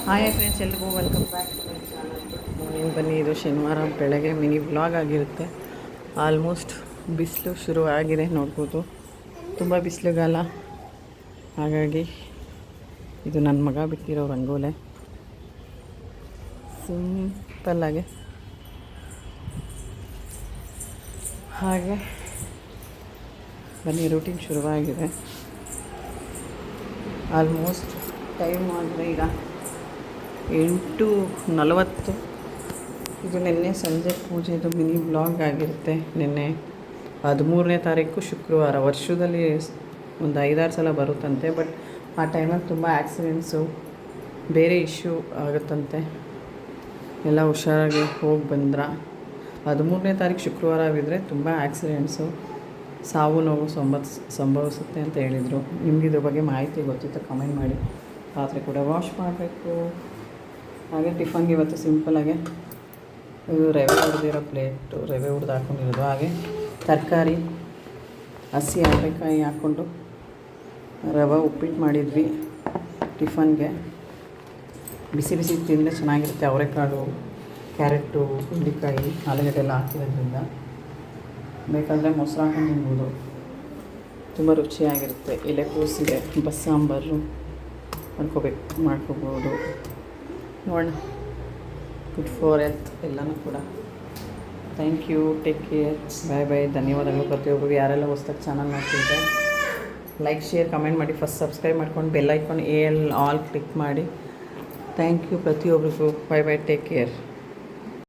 Hi friends, ಎಲ್ರಿಗೂ welcome back to my channel. Morning ಬನ್ನಿ. ಇದು ಶನಿವಾರ ಬೆಳಗ್ಗೆ ಮಿನಿ ವ್ಲಾಗ್ ಆಗಿರುತ್ತೆ. ಆಲ್ಮೋಸ್ಟ್ ಬಿಸಿಲು ಶುರು ಆಗಿದೆ, ನೋಡ್ಬೋದು. ತುಂಬ ಬಿಸಿಲುಗಾಲ, ಹಾಗಾಗಿ ಇದು ನನ್ನ ಮಗ ಬಿಟ್ಟಿರೋ ರಂಗೋಲೆ. ಸಿಂಪಲ್ಲಾಗಿ ಹಾಗೆ ಬನ್ನಿ, ರೂಟೀನ್ ಶುರುವಾಗಿದೆ. ಆಲ್ಮೋಸ್ಟ್ ಟೈಮ್ ಆದರೆ ಈಗ 8:40. ಇದು ನಿನ್ನೆ ಸಂಜೆ ಪೂಜೆದು ಮಿನಿ ಬ್ಲಾಗ್ ಆಗಿರುತ್ತೆ. ನಿನ್ನೆ 13ನೇ ತಾರೀಕು ಶುಕ್ರವಾರ. ವರ್ಷದಲ್ಲಿ ಒಂದು 5-6 ಸಲ ಬರುತ್ತಂತೆ. ಬಟ್ ಆ ಟೈಮಲ್ಲಿ ತುಂಬ ಆ್ಯಕ್ಸಿಡೆಂಟ್ಸು, ಬೇರೆ ಇಶ್ಯೂ ಆಗುತ್ತಂತೆ. ಎಲ್ಲ ಹುಷಾರಾಗಿ ಹೋಗಿ ಬಂದ್ರ. 13ನೇ ತಾರೀಕು ಶುಕ್ರವಾರ ಆಗಿದ್ದರೆ ತುಂಬ ಆ್ಯಕ್ಸಿಡೆಂಟ್ಸು, ಸಾವು ನೋವು ಸಂಭವಿಸುತ್ತೆ ಅಂತ ಹೇಳಿದರು. ನಿಮ್ಗೆ ಇದ್ರ ಬಗ್ಗೆ ಮಾಹಿತಿ ಗೊತ್ತಿತ್ತು ಕಮೆಂಟ್ ಮಾಡಿ. ಪಾತ್ರೆ ಕೂಡ ವಾಶ್ ಮಾಡಬೇಕು. ಹಾಗೆ ಟಿಫನ್ಗೆ ಇವತ್ತು ಸಿಂಪಲಾಗೆ ಇದು ರವೆ ಹುರಿದಿರೋ ಪ್ಲೇಟು, ರವೆ ಹುರಿದು ಹಾಕ್ಕೊಂಡಿರೋದು. ಹಾಗೆ ತರಕಾರಿ, ಹಸಿ ಅವರೆಕಾಯಿ ಹಾಕ್ಕೊಂಡು ರವೆ ಉಪ್ಪಿಟ್ಟು ಮಾಡಿದ್ವಿ ಟಿಫನ್ಗೆ. ಬಿಸಿ ಬಿಸಿ ತಿಂದರೆ ಚೆನ್ನಾಗಿರುತ್ತೆ. ಅವರೆಕಾಳು, ಕ್ಯಾರೆಟು, ಹುರುಳಿಕಾಯಿ, ಆಲೂಗಡ್ಡೆ ಎಲ್ಲ ಹಾಕಿರೋದ್ರಿಂದ. ಬೇಕಾದರೆ ಮೊಸರು ಹಾಕೊಂಡು ತಿನ್ಬೋದು, ತುಂಬ ರುಚಿಯಾಗಿರುತ್ತೆ. ಎಲೆಕೋಸಿದೆ, ಬಸ್ಸಾಂಬಾರು ಮಾಡ್ಕೋಬೋದು. ನೋಡೋಣ, ಗುಡ್ ಫಾರ್ ಹೆಲ್ತ್ ಎಲ್ಲನೂ ಕೂಡ. ಥ್ಯಾಂಕ್ ಯು, ಟೇಕ್ ಕೇರ್, ಬಾಯ್ ಬಾಯ್. ಧನ್ಯವಾದಗಳು ಪ್ರತಿಯೊಬ್ಬರಿಗೆ. ಯಾರೆಲ್ಲ ಹೊಸ್ದಾಗಿ ಚಾನಲ್ ನೋಡ್ತಿದ್ದೆ, ಲೈಕ್, ಶೇರ್, ಕಮೆಂಟ್ ಮಾಡಿ. ಫಸ್ಟ್ ಸಬ್ಸ್ಕ್ರೈಬ್ ಮಾಡ್ಕೊಂಡು ಬೆಲ್ ಐಕಾನ್ ಆಲ್ ಕ್ಲಿಕ್ ಮಾಡಿ. ಥ್ಯಾಂಕ್ ಯು ಪ್ರತಿಯೊಬ್ಬರಿಗೂ. ಬಾಯ್ ಬಾಯ್, ಟೇಕ್ ಕೇರ್.